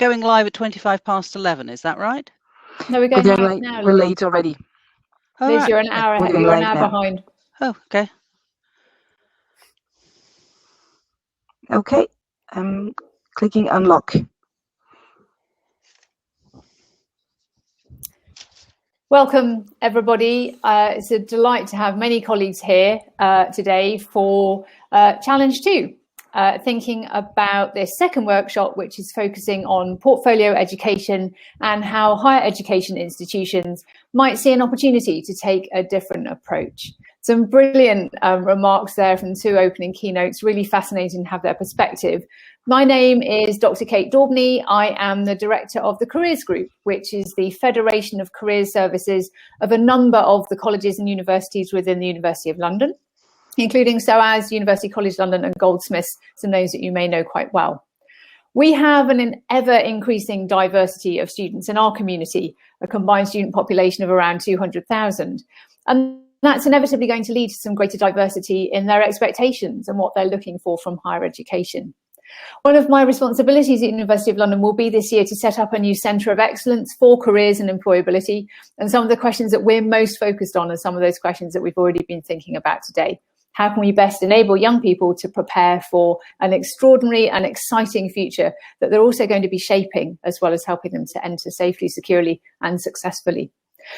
going live at 11:25, is that right? No, we're going live now. We're late already. Liz, you're an hour ahead. You're an hour behind. Oh, okay. Okay, I'm clicking unlock. Welcome, everybody. It's a delight to have many colleagues here today for Challenge 2, thinking about this second workshop, which is focusing on portfolio education and how higher education institutions might see an opportunity to take a different approach. Some brilliant remarks there from two opening keynotes, really fascinating to have their perspective. My name is Dr. Kate DAUBNEY. I am the director of the Careers Group, which is the Federation of Careers Services of a number of the colleges and universities within the University of London, including SOAS, University College London and Goldsmiths, some names that you may know quite well. We have an ever-increasing diversity of students in our community, a combined student population of around 200,000. And that's inevitably going to lead to some greater diversity in their expectations and what they're looking for from higher education. One of my responsibilities at the University of London will be this year to set up a new centre of excellence for careers and employability. And some of the questions that we're most focused on are some of those questions that we've already been thinking about today. How can we best enable young people to prepare for an extraordinary and exciting future that they're also going to be shaping, as well as helping them to enter safely, securely and successfully?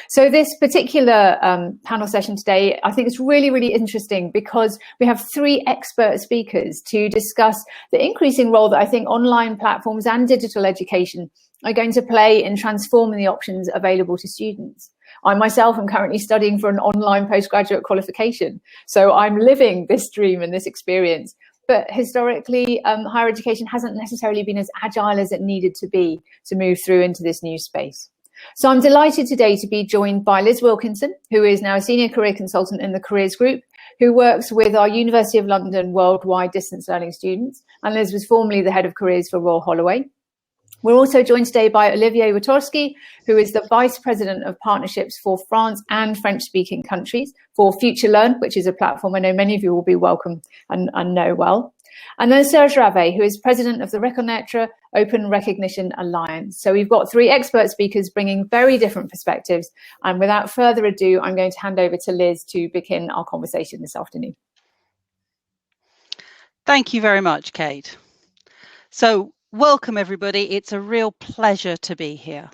So this particular panel session today, I think it's really, really interesting because we have three expert speakers to discuss the increasing role that I think online platforms and digital education are going to play in transforming the options available to students. I myself am currently studying for an online postgraduate qualification, so I'm living this dream and this experience. But historically, higher education hasn't necessarily been as agile as it needed to be to move through into this new space. So I'm delighted today to be joined by Liz Wilkinson, who is now a senior career consultant in the Careers Group, who works with our University of London worldwide distance learning students. And Liz was formerly the head of careers for Royal Holloway. We're also joined today by Olivier WITTORSKI, who is the Vice President of Partnerships for France and French-speaking countries for FutureLearn, which is a platform I know many of you will be welcome and know well. And then Serge, who is President of the Reconnaître-Open Recognition Alliance. So we've got three expert speakers bringing very different perspectives. And without further ado, I'm going to hand over to Liz to begin our conversation this afternoon. Thank you very much, Kate. So welcome, everybody. It's a real pleasure to be here.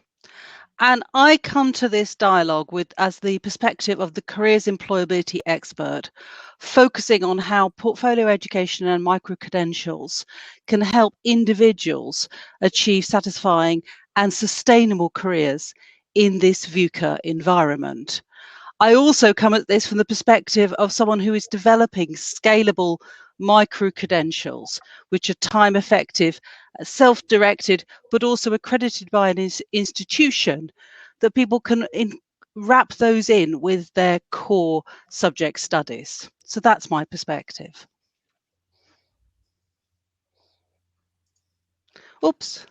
And I come to this dialogue as the perspective of the careers employability expert, focusing on how portfolio education and micro-credentials can help individuals achieve satisfying and sustainable careers in this VUCA environment. I also come at this from the perspective of someone who is developing scalable micro-credentials, which are time-effective, self-directed, but also accredited by an institution that people can wrap those in with their core subject studies. So that's my perspective. Oops.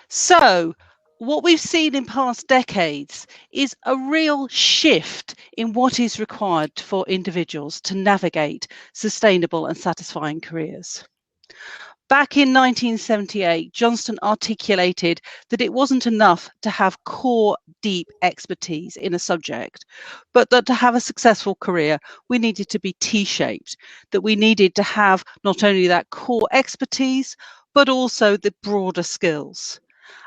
So what we've seen in past decades is a real shift in what is required for individuals to navigate sustainable and satisfying careers. Back in 1978, Johnston articulated that it wasn't enough to have core deep expertise in a subject, but that to have a successful career, we needed to be T-shaped, that we needed to have not only that core expertise, but also the broader skills.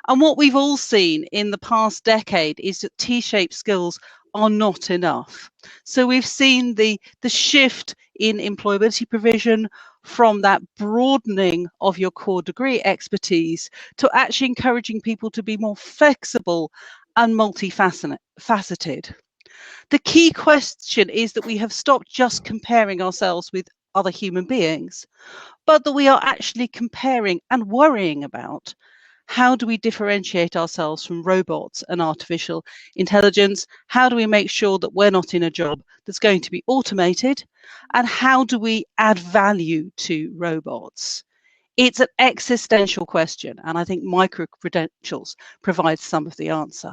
And what we've all seen in the past decade is that T-shaped skills are not enough. So we've seen the shift in employability provision from that broadening of your core degree expertise to actually encouraging people to be more flexible and multifaceted. The key question is that we have stopped just comparing ourselves with other human beings, but that we are actually comparing and worrying about how do we differentiate ourselves from robots and artificial intelligence? How do we make sure that we're not in a job that's going to be automated? And how do we add value to robots? It's an existential question, and I think micro-credentials provide some of the answer.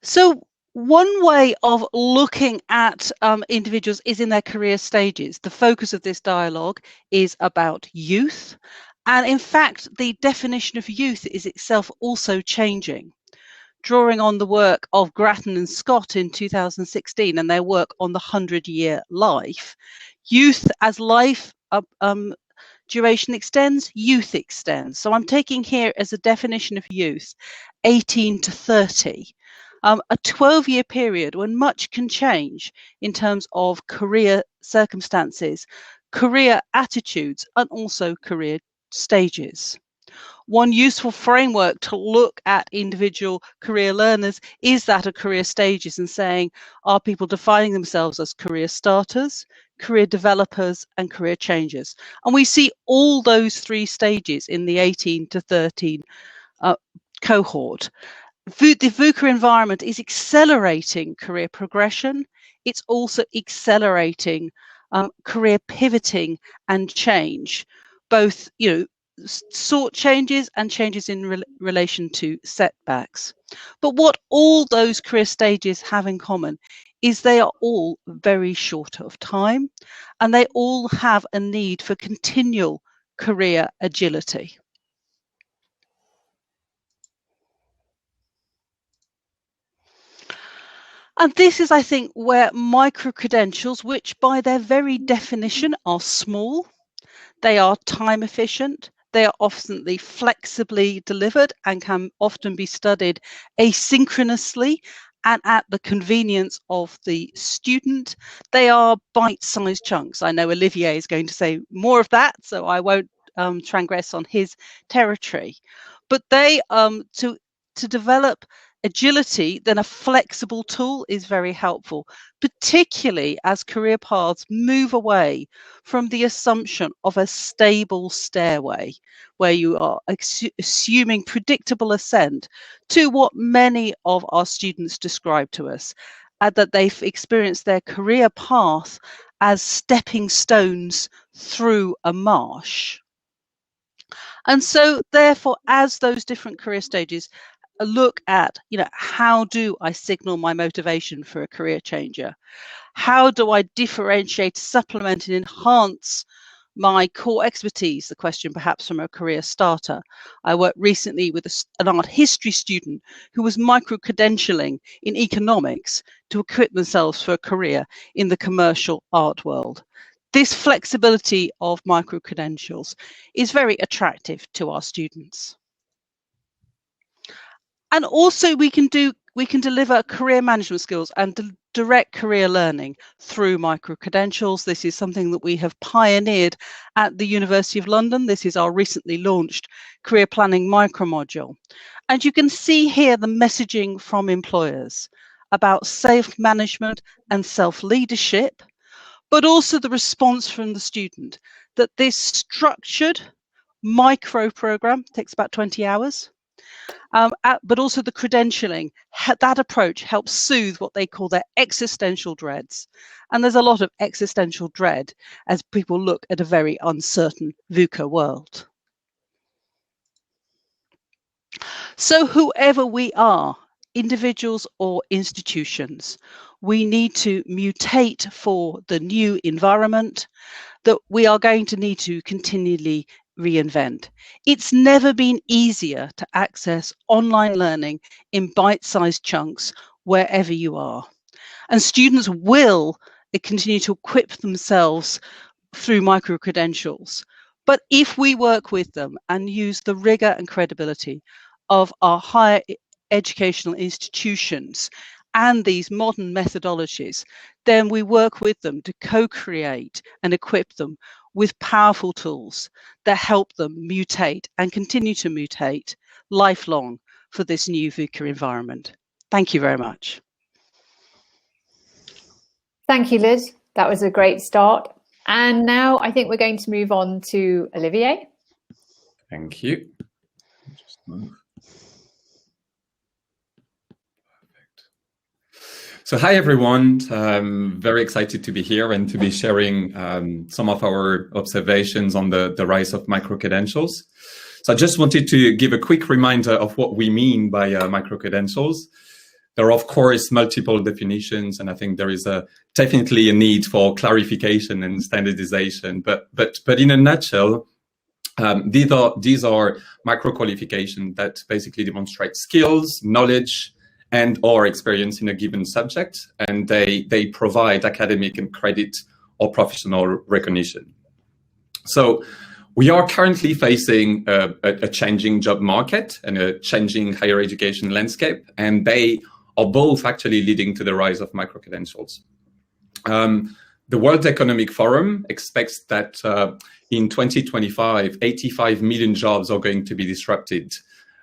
So One way of looking at individuals is in their career stages. The focus of this dialogue is about youth. And in fact, the definition of youth is itself also changing. Drawing on the work of Grattan and Scott in 2016 and their work on the 100-year life, youth as life duration extends, youth extends. So I'm taking here as a definition of youth, 18 to 30. A 12-year period when much can change in terms of career circumstances, career attitudes, and also career stages. One useful framework to look at individual career learners is that of career stages and saying, are people defining themselves as career starters, career developers, and career changers? And we see all those three stages in the 18 to 13 cohort. The VUCA environment is accelerating career progression. It's also accelerating career pivoting and change, both, sort changes and changes in relation to setbacks. But what all those career stages have in common is they are all very short of time, and they all have a need for continual career agility. And this is, I think, where micro-credentials, which by their very definition are small, they are time efficient, they are often flexibly delivered and can often be studied asynchronously and at the convenience of the student. They are bite-sized chunks. I know Olivier is going to say more of that, so I won't transgress on his territory. But they, to develop agility, then a flexible tool is very helpful, particularly as career paths move away from the assumption of a stable stairway where you are assuming predictable ascent to what many of our students describe to us, that they've experienced their career path as stepping stones through a marsh. And so therefore, as those different career stages look at, how do I signal my motivation for a career changer? How do I differentiate, supplement, and enhance my core expertise? The question perhaps from a career starter. I worked recently with an art history student who was micro-credentialing in economics to equip themselves for a career in the commercial art world. This flexibility of micro-credentials is very attractive to our students. And also we can deliver career management skills and direct career learning through micro-credentials. This is something that we have pioneered at the University of London. This is our recently launched career planning micro-module. And you can see here the messaging from employers about self-management and self-leadership, but also the response from the student that this structured micro program takes about 20 hours. But also the credentialing, that approach helps soothe what they call their existential dreads. And there's a lot of existential dread as people look at a very uncertain VUCA world. So whoever we are, individuals or institutions, we need to mutate for the new environment that we are going to need to continually reinvent. It's never been easier to access online learning in bite-sized chunks wherever you are. And students will continue to equip themselves through micro-credentials. But if we work with them and use the rigor and credibility of our higher educational institutions and these modern methodologies, then we work with them to co-create and equip them with powerful tools that help them mutate and continue to mutate lifelong for this new VUCA environment. Thank you very much. Thank you, Liz. That was a great start. And now I think we're going to move on to Olivier. Thank you. Just move. So hi, everyone. I'm very excited to be here and to be sharing some of our observations on the rise of micro-credentials. So I just wanted to give a quick reminder of what we mean by micro-credentials. There are, of course, multiple definitions, and I think there is definitely a need for clarification and standardization. But in a nutshell, these are micro-qualifications that basically demonstrate skills, knowledge, and or experience in a given subject, and they provide academic and credit or professional recognition. So we are currently facing a changing job market and a changing higher education landscape, and they are both actually leading to the rise of micro-credentials. The World Economic Forum expects that in 2025, 85 million jobs are going to be disrupted,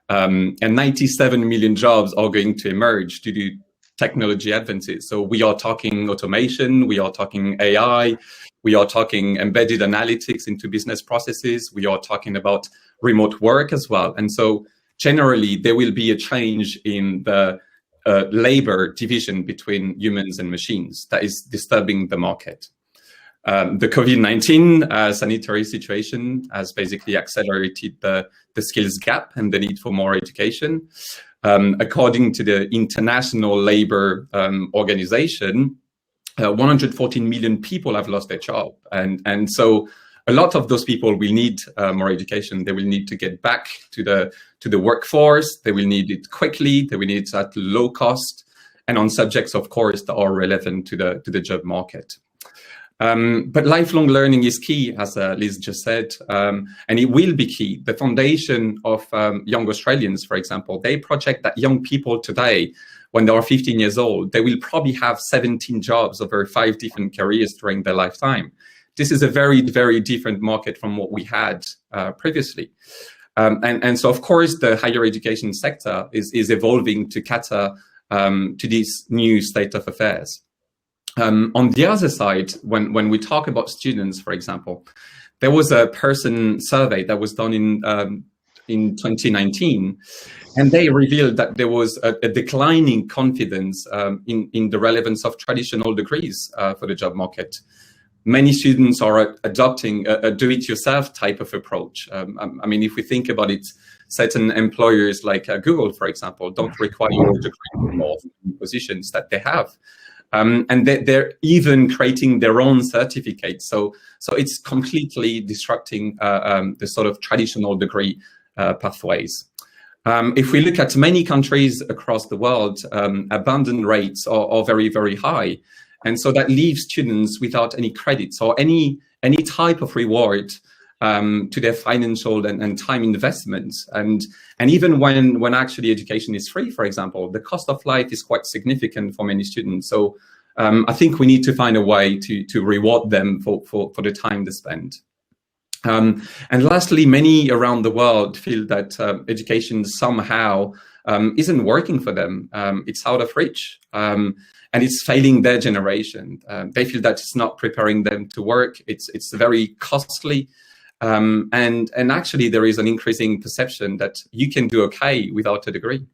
and 97 million jobs are going to emerge due to technology advances. So we are talking automation, we are talking AI, we are talking embedded analytics into business processes, we are talking about remote work as well. And so generally, there will be a change in the labor division between humans and machines that is disturbing the market. The COVID-19 sanitary situation has basically accelerated the skills gap and the need for more education. According to the International Labour Organization, 114 million people have lost their job. And so a lot of those people will need more education. They will need to get back to the workforce. They will need it quickly. They will need it at low cost and on subjects, of course, that are relevant to the job market. But lifelong learning is key, as Liz just said, and it will be key. The foundation of Young Australians, for example, they project that young people today, when they are 15 years old, they will probably have 17 jobs over 5 different careers during their lifetime. This is a very, very different market from what we had previously. And so, of course, the higher education sector is evolving to cater to this new state of affairs. On the other side, when we talk about students, for example, there was a Pearson survey that was done in 2019, and they revealed that there was a declining confidence in the relevance of traditional degrees for the job market. Many students are adopting a do-it-yourself type of approach. I mean, if we think about it, certain employers like Google, for example, don't require a degree for positions that they have. And they're even creating their own certificates. So it's completely disrupting the sort of traditional degree pathways. If we look at many countries across the world, abandon rates are very, very high. And so that leaves students without any credits or any type of reward to their financial and time investments. And even when actually education is free, for example, the cost of life is quite significant for many students. So I think we need to find a way to reward them for the time they spend. And lastly, many around the world feel that education somehow isn't working for them. It's out of reach. And it's failing their generation. They feel that it's not preparing them to work. It's very costly. And actually, there is an increasing perception that you can do okay without a degree.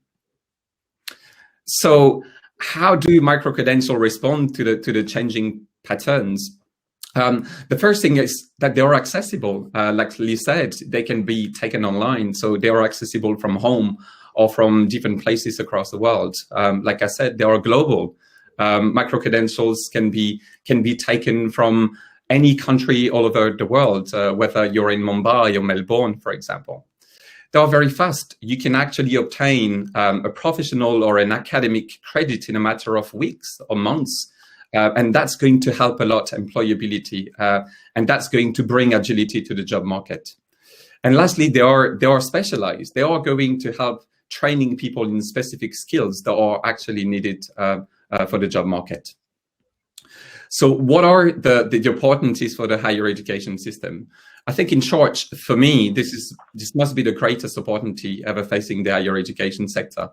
So how do micro-credentials respond to the changing patterns? The first thing is that they are accessible. Like Lee said, they can be taken online. So they are accessible from home or from different places across the world. Like I said, they are global. Micro-credentials can be taken from any country all over the world, whether you're in Mumbai or Melbourne, for example. They are very fast. You can actually obtain a professional or an academic credit in a matter of weeks or months. And that's going to help a lot employability. And that's going to bring agility to the job market. And lastly, they are specialized. They are going to help training people in specific skills that are actually needed for the job market. So what are the opportunities for the higher education system? I think in short, for me, this must be the greatest opportunity ever facing the higher education sector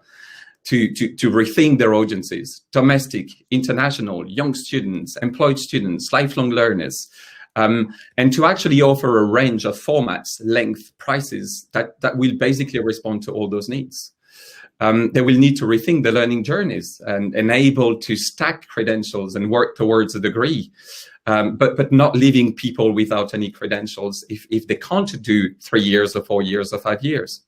to rethink their audiences, domestic, international, young students, employed students, lifelong learners, and to actually offer a range of formats, length, prices that will basically respond to all those needs. They will need to rethink the learning journeys and enable to stack credentials and work towards a degree, but not leaving people without any credentials if they can't do 3 years or 4 years or 5 years.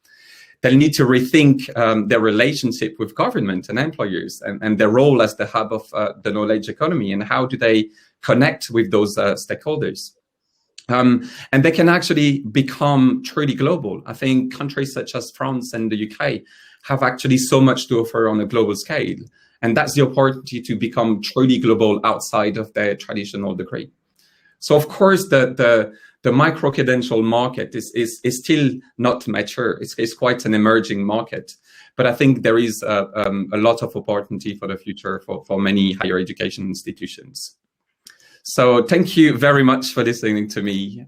they'll need to rethink their relationship with government and employers and their role as the hub of the knowledge economy, and how do they connect with those stakeholders. And they can actually become truly global. I think countries such as France and the UK have actually so much to offer on a global scale. And that's the opportunity to become truly global outside of their traditional degree. So of course, the micro-credential market is still not mature. It's quite an emerging market. But I think there is a lot of opportunity for the future for many higher education institutions. So thank you very much for listening to me.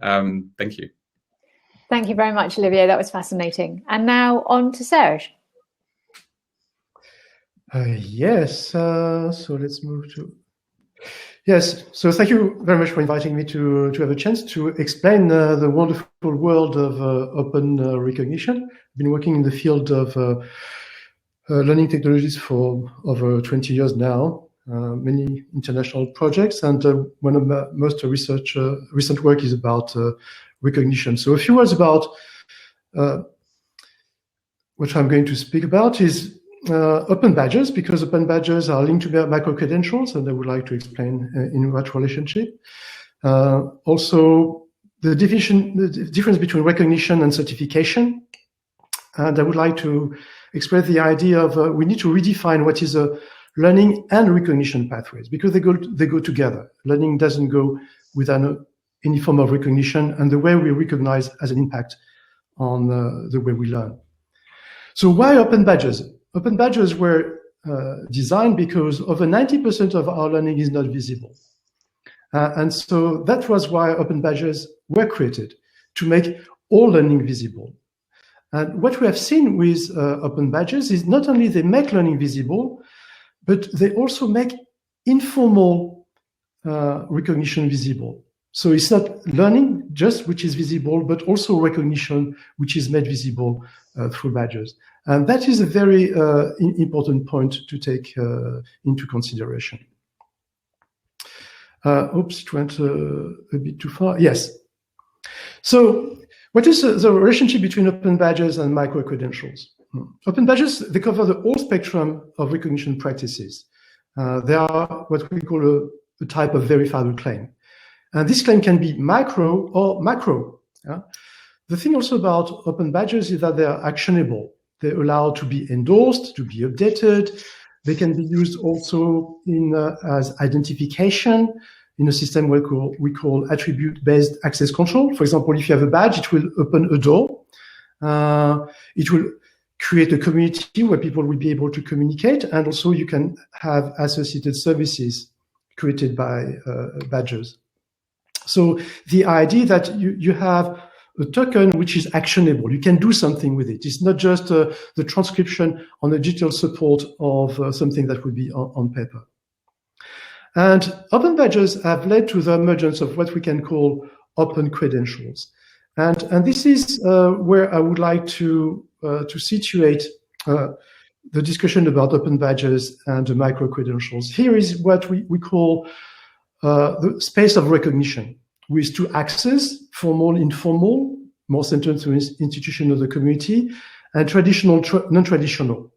Thank you. Thank you very much, Olivier. That was fascinating. And now on to Serge. Yes, so let's move to... Yes, so thank you very much for inviting me to have a chance to explain the wonderful world of open recognition. I've been working in the field of learning technologies for over 20 years now, many international projects, and one of my most recent work is about recognition. So a few words about what I'm going to speak about is open badges, because open badges are linked to micro-credentials, and I would like to explain in what relationship. Also, the difference between recognition and certification. And I would like to express the idea of we need to redefine what is a learning and recognition pathways, because they go together. Learning doesn't go without any form of recognition, and the way we recognize has an impact on the way we learn. So why open badges? Open badges were designed because over 90% of our learning is not visible. And so that was why open badges were created, to make all learning visible. And what we have seen with open badges is not only they make learning visible, but they also make informal recognition visible. So it's not learning just which is visible, but also recognition which is made visible through badges. And that is a very important point to take into consideration. Oops, it went a bit too far. Yes. So what is the relationship between open badges and micro-credentials? Open badges, they cover the whole spectrum of recognition practices. They are what we call a type of verifiable claim. And this claim can be micro or macro. Yeah? The thing also about open badges is that they are actionable. They allow to be endorsed, to be updated. They can be used also as identification in a system we call attribute-based access control. For example, if you have a badge, it will open a door. It will create a community where people will be able to communicate, and also you can have associated services created by badges. So the idea that you have a token which is actionable, you can do something with it. It's not just the transcription on a digital support of something that would be on paper. And open badges have led to the emergence of what we can call open credentials. And this is where I would like to situate the discussion about open badges and micro-credentials. Here is what we call the space of recognition, with two axes, formal, informal, more centered to institution of the community, and traditional, non-traditional.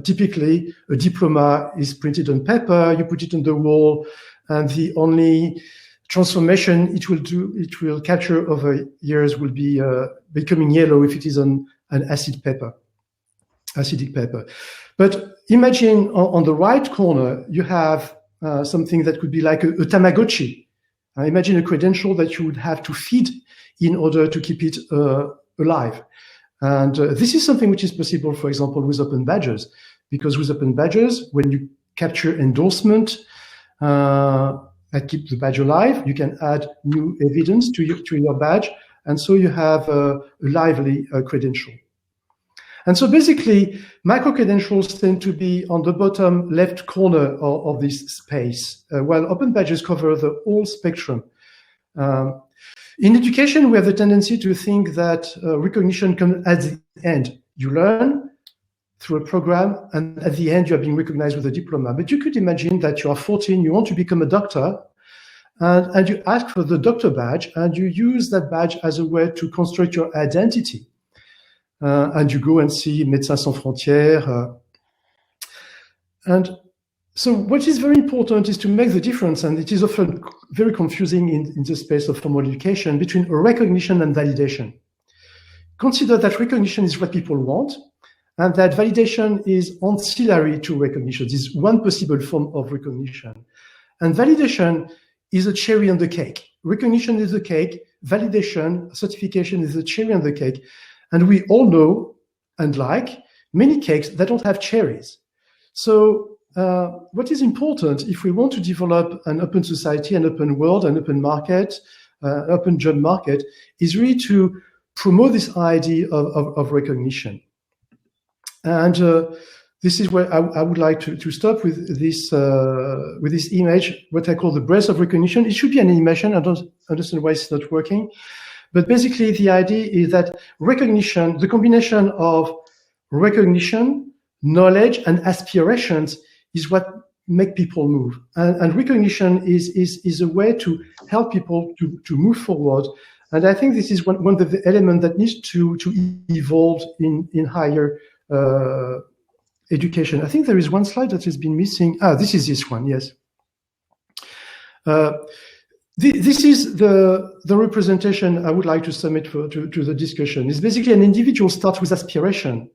Typically, a diploma is printed on paper, you put it on the wall, and the only transformation it will capture over years will be becoming yellow if it is on an acidic paper. But imagine on the right corner, you have something that could be like a Tamagotchi. Imagine a credential that you would have to feed in order to keep it alive. And this is something which is possible, for example, with open badges, because with open badges, when you capture endorsement that keep the badge alive, you can add new evidence to your badge, and so you have a lively credential. And so basically, micro-credentials tend to be on the bottom left corner of this space, while open badges cover the whole spectrum. In education, we have the tendency to think that recognition comes at the end. You learn through a program, and at the end, you are being recognized with a diploma. But you could imagine that you are 14, you want to become a doctor, and you ask for the doctor badge, and you use that badge as a way to construct your identity. and you go and see Médecins Sans Frontières. And so what is very important is to make the difference, and it is often very confusing in the space of formal education, between recognition and validation. Consider that recognition is what people want, and that validation is ancillary to recognition. This is one possible form of recognition. And validation is a cherry on the cake. Recognition is the cake, validation, certification is the cherry on the cake. And we all know and like many cakes that don't have cherries. So what is important if we want to develop an open society, an open world, an open market, open job market, is really to promote this idea of recognition. And this is where I would like to stop with this image, what I call the breadth of recognition. It should be an animation. I don't understand why it's not working. But basically, the idea is that recognition, the combination of recognition, knowledge, and aspirations is what make people move. And recognition is a way to help people to move forward. And I think this is one of the elements that needs to evolve in higher education. I think there is one slide that has been missing. This is this one, yes. This is the representation I would like to submit to the discussion. It's basically an individual starts with aspiration.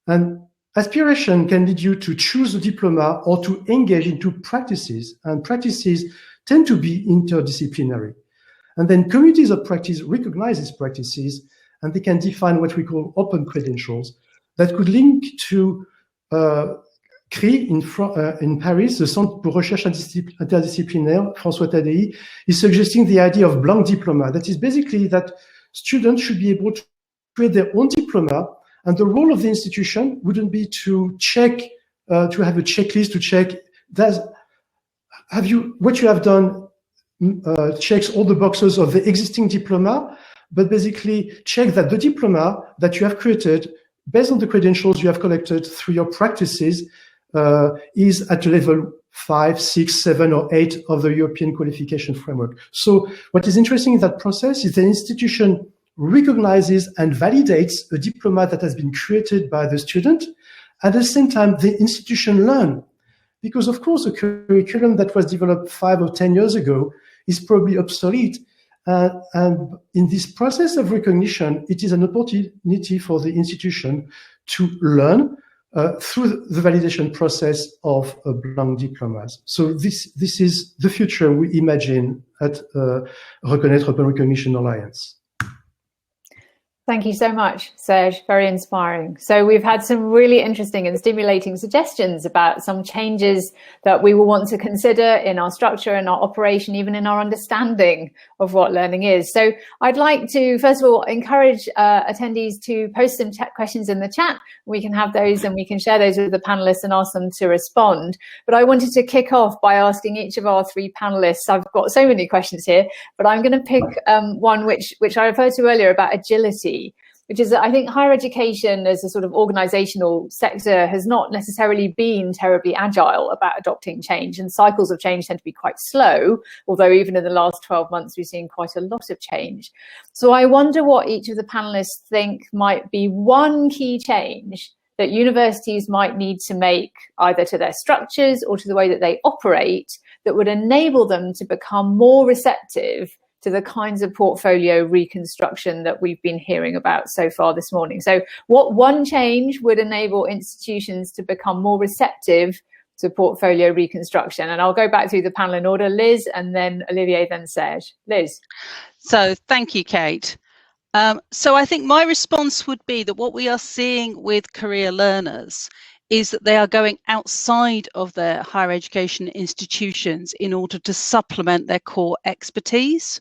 And aspiration can lead you to choose a diploma or to engage into practices. And practices tend to be interdisciplinary. And then communities of practice recognize these practices, and they can define what we call open credentials that could link to CRI in Paris, the Centre pour Recherche Interdisciplinaire, François Tadei, is suggesting the idea of blank diploma. That is basically that students should be able to create their own diploma, and the role of the institution wouldn't be to check, to have a checklist to check, what you have done checks all the boxes of the existing diploma, but basically check that the diploma that you have created based on the credentials you have collected through your practices is at level 5, 6, 7, or 8 of the European qualification framework. So what is interesting in that process is the institution recognizes and validates a diploma that has been created by the student. At the same time, the institution learns. Because of course, the curriculum that was developed 5 or 10 years ago is probably obsolete. And in this process of recognition, it is an opportunity for the institution to learn through the validation process of blank diplomas. So this is the future we imagine at Reconnaître-Open Recognition Alliance. Thank you so much, Serge. Very inspiring. So we've had some really interesting and stimulating suggestions about some changes that we will want to consider in our structure and our operation, even in our understanding of what learning is. So I'd like to, first of all, encourage attendees to post some questions in the chat. We can have those and we can share those with the panelists and ask them to respond. But I wanted to kick off by asking each of our 3 panelists. I've got so many questions here, but I'm going to pick one which I referred to earlier about agility, which is that I think higher education as a sort of organizational sector has not necessarily been terribly agile about adopting change, and cycles of change tend to be quite slow, although even in the last 12 months we've seen quite a lot of change. So I wonder what each of the panelists think might be one key change that universities might need to make either to their structures or to the way that they operate that would enable them to become more receptive to the kinds of portfolio reconstruction that we've been hearing about so far this morning. So what one change would enable institutions to become more receptive to portfolio reconstruction? And I'll go back through the panel in order. Liz, and then Olivier, then Serge. Liz. So thank you, Kate. So I think my response would be that what we are seeing with career learners is that they are going outside of their higher education institutions in order to supplement their core expertise.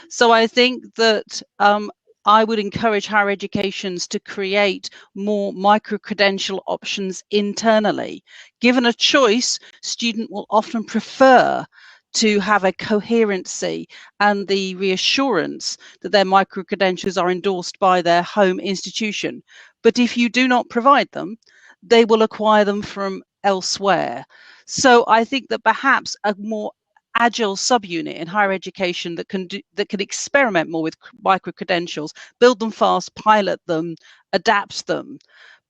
So I think that I would encourage higher educations to create more micro-credential options internally. Given a choice, student will often prefer to have a coherency and the reassurance that their micro-credentials are endorsed by their home institution. But if you do not provide them, they will acquire them from elsewhere. So I think that perhaps a more agile subunit in higher education that can experiment more with micro-credentials, build them fast, pilot them, adapt them,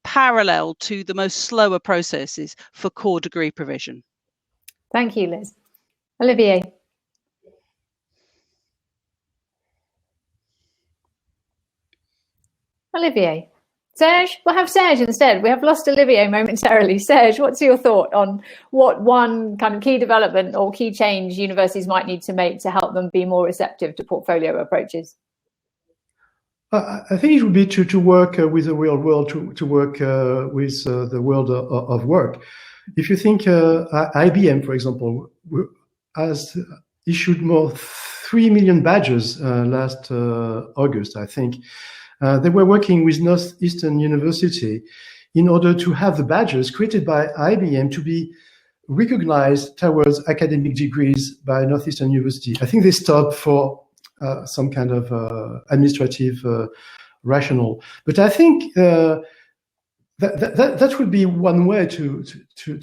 parallel to the most slower processes for core degree provision. Thank you, Liz. Olivier. Olivier. Serge, we'll have Serge instead. We have lost Olivier momentarily. Serge, what's your thought on what one kind of key development or key change universities might need to make to help them be more receptive to portfolio approaches? I think it would be to work with the real world, to work with the world of work. If you think IBM, for example, has issued more 3 million badges last August, I think. They were working with Northeastern University in order to have the badges created by IBM to be recognized towards academic degrees by Northeastern University. I think they stopped for some kind of administrative rationale. But I think that would be one way to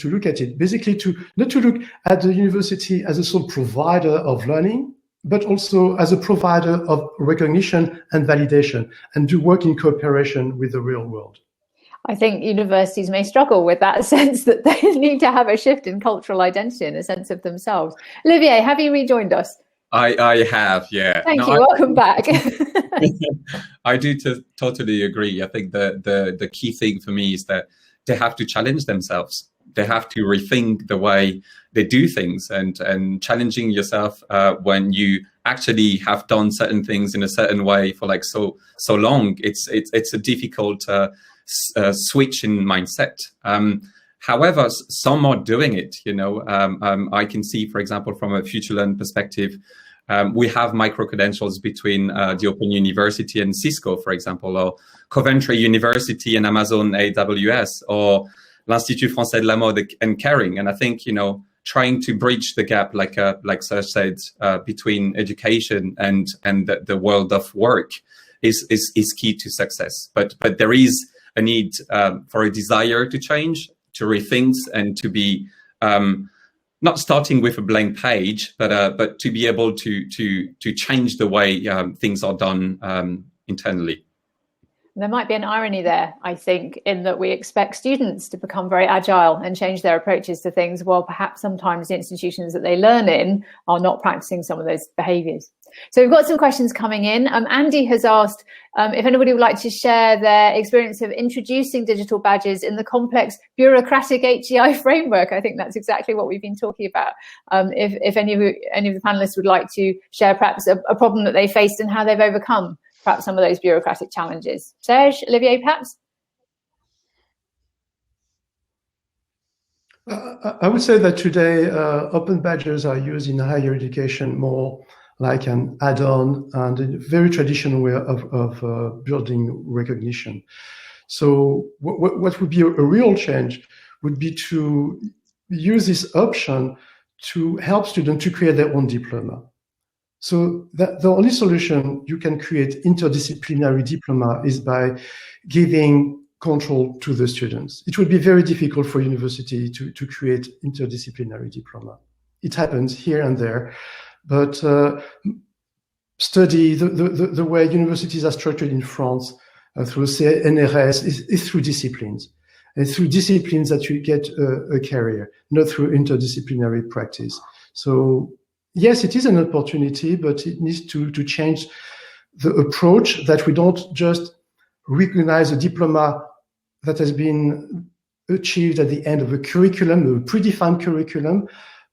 look at it. Basically, not to look at the university as a sole provider of learning, but also as a provider of recognition and validation, and do work in cooperation with the real world. I think universities may struggle with that sense that they need to have a shift in cultural identity and a sense of themselves. Olivier, have you rejoined us? I have, yeah. Thank you. Welcome back. I do totally agree. I think the key thing for me is that they have to challenge themselves. They have to rethink the way they do things, and challenging yourself when you actually have done certain things in a certain way for like so long. It's a difficult switch in mindset. However, some are doing it. I can see, for example, from a FutureLearn perspective, we have micro-credentials between the Open University and Cisco, for example, or Coventry University and Amazon AWS, or l'Institut Français de la Mode and Caring. And I think, trying to bridge the gap, like Serge said, between education and the world of work is key to success. But there is a need for a desire to change, to rethink, and to be not starting with a blank page, but to be able to change the way things are done internally. There might be an irony there, I think, in that we expect students to become very agile and change their approaches to things, while perhaps sometimes the institutions that they learn in are not practicing some of those behaviours. So we've got some questions coming in. Andy has asked if anybody would like to share their experience of introducing digital badges in the complex bureaucratic HEI framework. I think that's exactly what we've been talking about. If any of the panelists would like to share perhaps a problem that they faced and how they've overcome perhaps some of those bureaucratic challenges. Serge, Olivier, perhaps? I would say that today open badges are used in higher education more like an add-on and a very traditional way of building recognition. So what would be a real change would be to use this option to help students to create their own diploma. So the only solution you can create interdisciplinary diploma is by giving control to the students. It would be very difficult for university to create interdisciplinary diploma. It happens here and there, but study the way universities are structured in France through CNRS is through disciplines. It's through disciplines that you get a career, not through interdisciplinary practice. So yes, it is an opportunity, but it needs to change the approach, that we don't just recognize a diploma that has been achieved at the end of a curriculum, a predefined curriculum,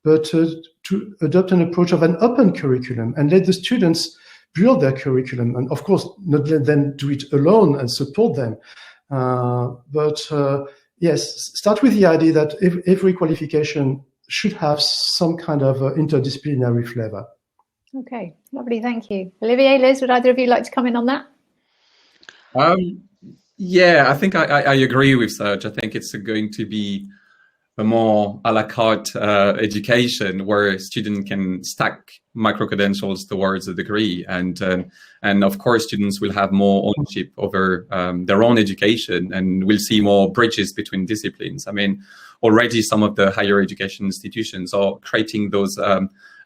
but to adopt an approach of an open curriculum and let the students build their curriculum. And of course, not let them do it alone and support them. Yes, start with the idea that every qualification should have some kind of interdisciplinary flavor. Okay, lovely, thank you. Olivier, Liz, would either of you like to come in on that? Yeah, I think I agree with Serge. I think it's going to be a more a la carte education where students can stack micro-credentials towards a degree. And of course, students will have more ownership over their own education, and we'll see more bridges between disciplines. I mean, already some of the higher education institutions are creating those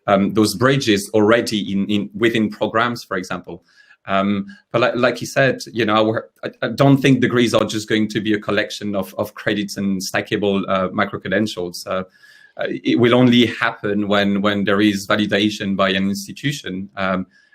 those bridges already within programs, for example. But like you said, you know, I don't think degrees are just going to be a collection of credits and stackable micro-credentials. It will only happen when there is validation by an institution.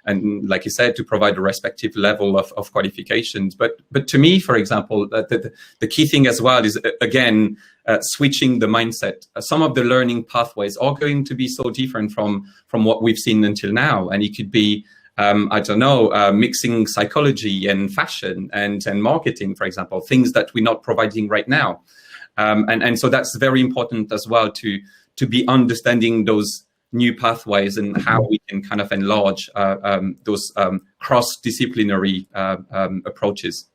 And like you said, to provide a respective level of qualifications. But to me, for example, the key thing as well is, again, switching the mindset. Some of the learning pathways are going to be so different from what we've seen until now. And it could be, I don't know, mixing psychology and fashion and marketing, for example, things that we're not providing right now. And so that's very important as well to be understanding those new pathways and how we can kind of enlarge those cross-disciplinary approaches.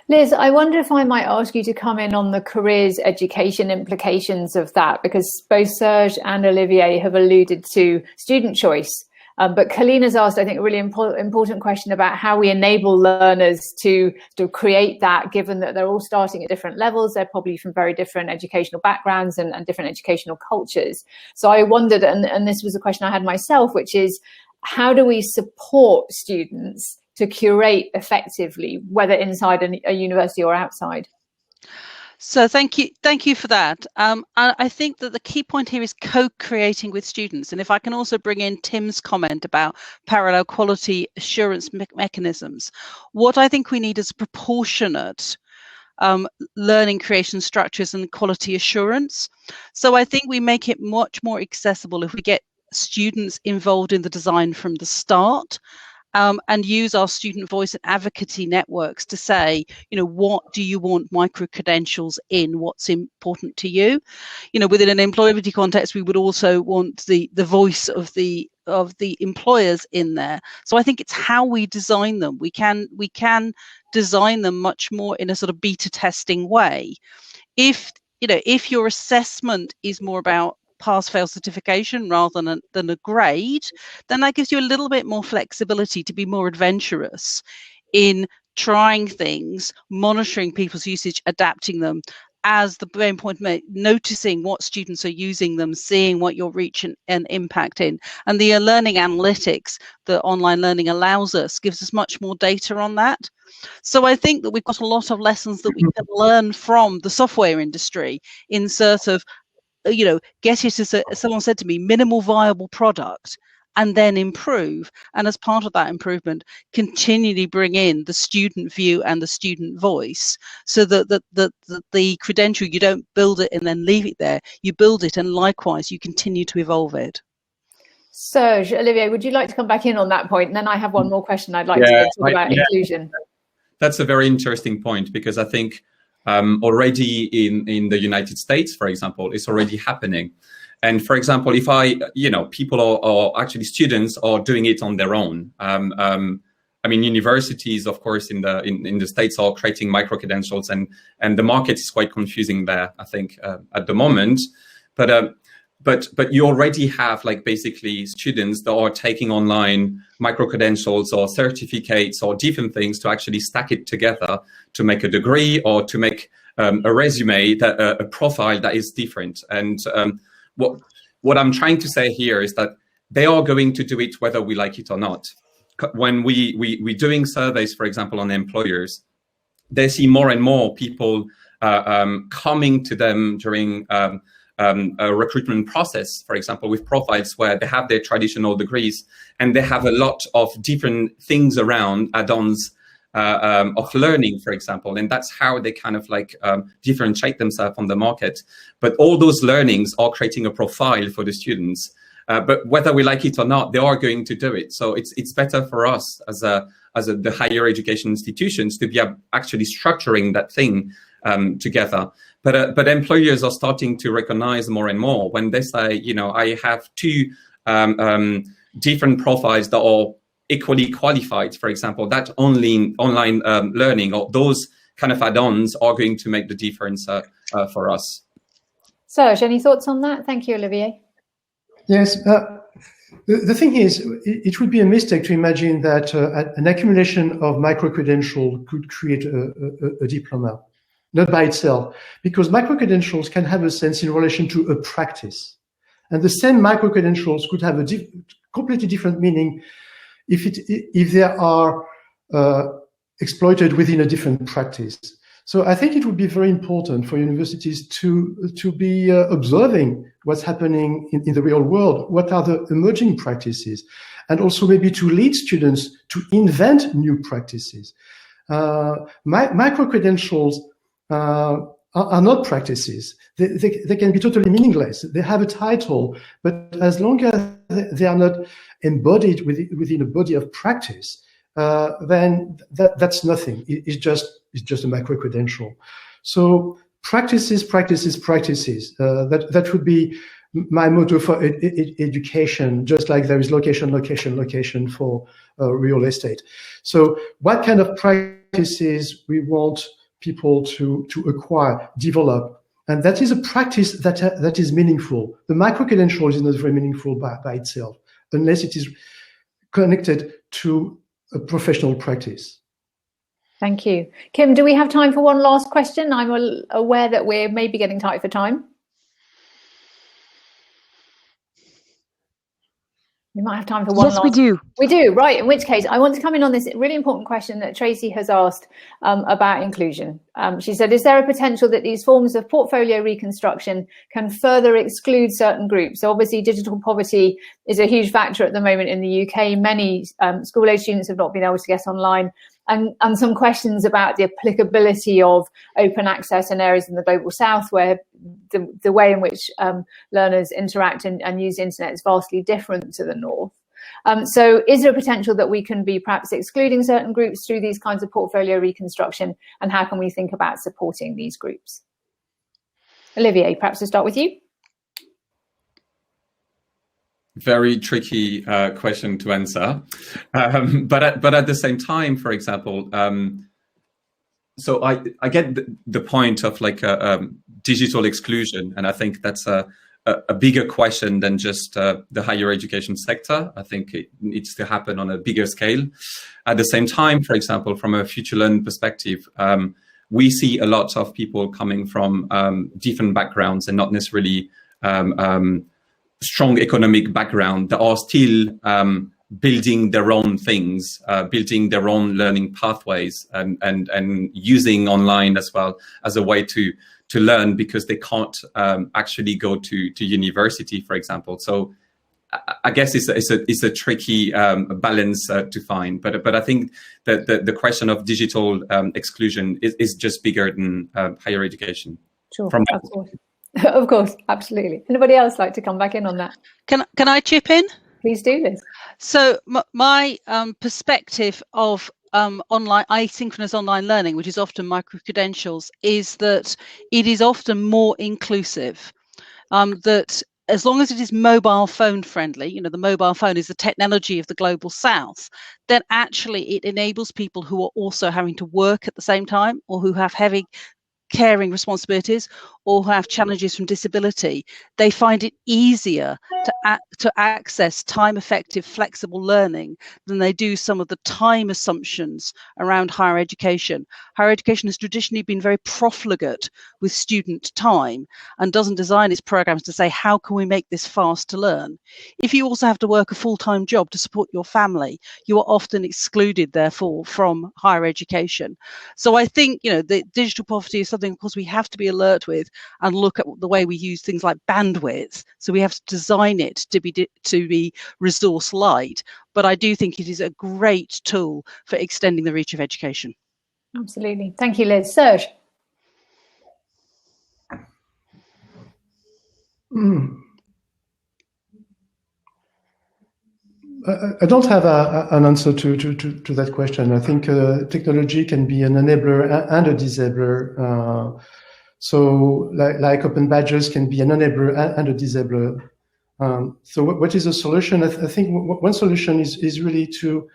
Liz, I wonder if I might ask you to come in on the careers education implications of that, because both Serge and Olivier have alluded to student choice. But Kalina's asked, I think, a really important question about how we enable learners to create that, given that they're all starting at different levels. They're probably from very different educational backgrounds and different educational cultures. So I wondered, and this was a question I had myself, which is, how do we support students to curate effectively, whether inside a university or outside? So thank you for that. I think that the key point here is co-creating with students. And if I can also bring in Tim's comment about parallel quality assurance mechanisms, what I think we need is proportionate learning creation structures and quality assurance. So I think we make it much more accessible if we get students involved in the design from the start. And use our student voice and advocacy networks to say, you know, what do you want micro-credentials in? What's important to you? You know, within an employability context, we would also want the voice of the employers in there. So I think it's how we design them. We can design them much more in a sort of beta testing way. If your assessment is more about pass-fail certification rather than a grade, then that gives you a little bit more flexibility to be more adventurous in trying things, monitoring people's usage, adapting them, as the main point made, noticing what students are using them, seeing what your reach and impact in. And the learning analytics that online learning allows us gives us much more data on that. So I think that we've got a lot of lessons that we can learn from the software industry in sort of, you know, get it as someone said to me, minimal viable product, and then improve. And as part of that improvement, continually bring in the student view and the student voice, so that the credential, you don't build it and then leave it there. You build it, and likewise, you continue to evolve it. Serge, Olivier, would you like to come back in on that point? And then I have one more question I'd like to talk about inclusion. That's a very interesting point, because I think already in the United States, for example, it's already happening. And for example, if people are actually students are doing it on their own. I mean, universities, of course, in the States are creating micro-credentials, and the market is quite confusing there, I think, at the moment. But you already have, like, basically students that are taking online micro-credentials or certificates or different things to actually stack it together to make a degree or to make a resume, a profile that is different. And what I'm trying to say here is that they are going to do it whether we like it or not. When we're doing surveys, for example, on employers, they see more and more people coming to them during a recruitment process, for example, with profiles where they have their traditional degrees and they have a lot of different things around, add-ons of learning, for example, and that's how they kind of like differentiate themselves on the market. But all those learnings are creating a profile for the students. But whether we like it or not, they are going to do it. So it's better for us as the higher education institutions to be actually structuring that thing together. But employers are starting to recognize more and more when they say, you know, I have two different profiles that are equally qualified, for example, that online learning or those kind of add-ons are going to make the difference for us. Serge, any thoughts on that? Thank you, Olivier. Yes. The thing is, it would be a mistake to imagine that an accumulation of micro-credentials could create a diploma. Not by itself, because micro-credentials can have a sense in relation to a practice. And the same micro-credentials could have a completely different meaning if they are exploited within a different practice. So I think it would be very important for universities to be observing what's happening in the real world, what are the emerging practices, and also maybe to lead students to invent new practices. Micro-credentials are not practices. They can be totally meaningless. They have a title, but as long as they are not embodied within a body of practice, then that's nothing. It's just a micro-credential. So practices. That would be my motto for education, just like there is location for real estate. So what kind of practices we want people to acquire, develop, and that is a practice that is meaningful. The micro-credential is not very meaningful by itself, unless it is connected to a professional practice. Thank you. Kim, do we have time for one last question? I'm aware that we're maybe getting tight for time. We might have time for one last. Yes, we do. We do, right. In which case, I want to come in on this really important question that Tracy has asked about inclusion. She said, is there a potential that these forms of portfolio reconstruction can further exclude certain groups? So obviously, digital poverty is a huge factor at the moment in the UK. Many school-age students have not been able to get online. And some questions about the applicability of open access in areas in the global south where the way in which learners interact and use the internet is vastly different to the north. So is there a potential that we can be perhaps excluding certain groups through these kinds of portfolio reconstruction, and how can we think about supporting these groups? Olivier, perhaps to start with you. Very tricky question to answer, but at the same time, for example, so I get the point of like digital exclusion, and I think that's a bigger question than just the higher education sector. I think it needs to happen on a bigger scale. At the same time, for example, from a FutureLearn perspective, we see a lot of people coming from different backgrounds and not necessarily strong economic background that are still building their own things, building their own learning pathways, and using online as well as a way to learn, because they can't actually go to university, for example. So I guess it's a tricky balance to find. But I think that the question of digital exclusion is just bigger than higher education. Sure, of course. Of course, absolutely. Anybody else like to come back in on that? Can I chip in? Please do, Liz. So my perspective of online asynchronous online learning, which is often micro-credentials, is that it is often more inclusive. That as long as it is mobile phone friendly, you know, the mobile phone is the technology of the global south, then actually it enables people who are also having to work at the same time, or who have heavy caring responsibilities, or who have challenges from disability. They find it easier to access time-effective, flexible learning than they do some of the time assumptions around higher education. Higher education has traditionally been very profligate with student time and doesn't design its programs to say, how can we make this fast to learn? If you also have to work a full-time job to support your family, you are often excluded, therefore, from higher education. So I think, you know, the digital poverty is something, of course, we have to be alert with and look at the way we use things like bandwidth. So we have to design it to be resource light. But I do think it is a great tool for extending the reach of education. Absolutely. Thank you, Liz. Serge. I don't have an answer to that question. I think technology can be an enabler and a disabler. So like open badges can be an enabler and a disabler. So what is the solution? I think one solution is really to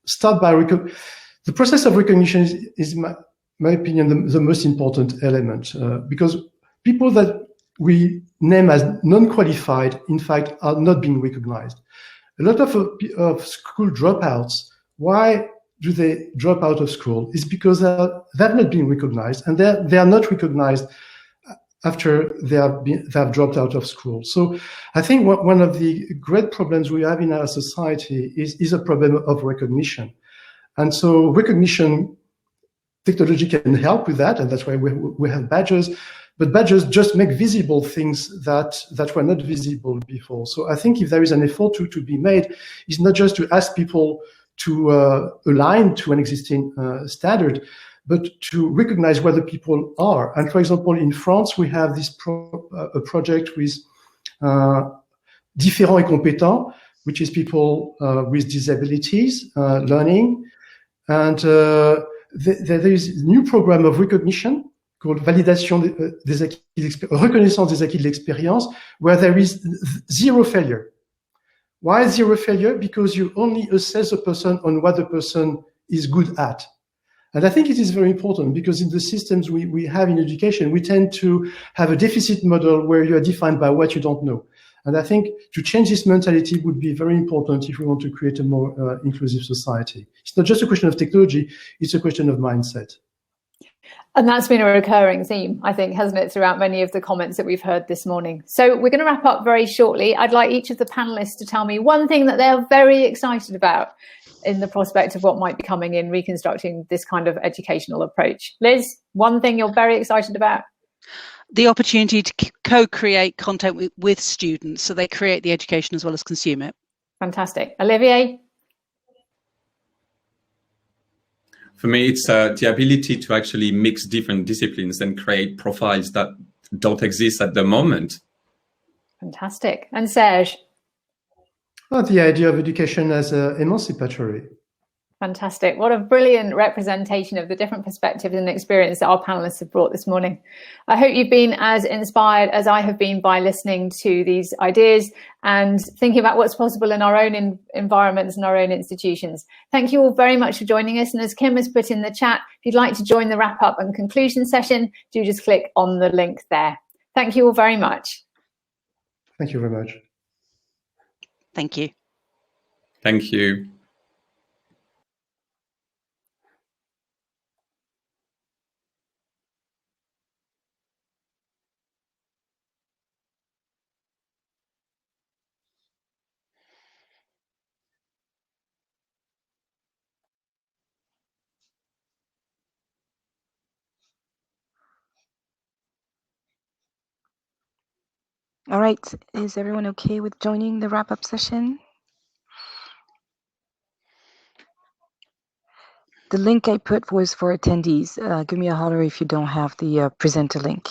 start by the process of recognition is my opinion, the most important element, because people that we name as non-qualified, in fact, are not being recognized. A lot of school dropouts, why do they drop out of school? It's because they're not being recognized, and they are not recognized after they have dropped out of school. So I think one of the great problems we have in our society is a problem of recognition. And so recognition technology can help with that, and that's why we have badges. But badges just make visible things that were not visible before. So I think if there is an effort to be made, it's not just to ask people to align to an existing standard, but to recognize where the people are. And for example, in France, we have this a project with différents et compétents, which is people with disabilities learning. And there is a new program of recognition called Validation des acquis Reconnaissance des acquis de l'expérience, where there is zero failure. Why zero failure? Because you only assess a person on what the person is good at. And I think it is very important because in the systems we have in education, we tend to have a deficit model where you are defined by what you don't know. And I think to change this mentality would be very important if we want to create a more inclusive society. It's not just a question of technology, it's a question of mindset. And that's been a recurring theme, I think, hasn't it, throughout many of the comments that we've heard this morning. So we're going to wrap up very shortly. I'd like each of the panelists to tell me one thing that they're very excited about in the prospect of what might be coming in reconstructing this kind of educational approach. Liz, one thing you're very excited about? The opportunity to co-create content with students so they create the education as well as consume it. Fantastic. Olivier? For me, it's the ability to actually mix different disciplines and create profiles that don't exist at the moment. Fantastic. And Serge? Well, the idea of education as emancipatory. Fantastic. What a brilliant representation of the different perspectives and experience that our panelists have brought this morning. I hope you've been as inspired as I have been by listening to these ideas and thinking about what's possible in our own environments and our own institutions. Thank you all very much for joining us. And as Kim has put in the chat, if you'd like to join the wrap up and conclusion session, do just click on the link there. Thank you all very much. Thank you very much. Thank you. Thank you. All right, is everyone okay with joining the wrap-up session? The link I put was for attendees. Give me a holler if you don't have the presenter link.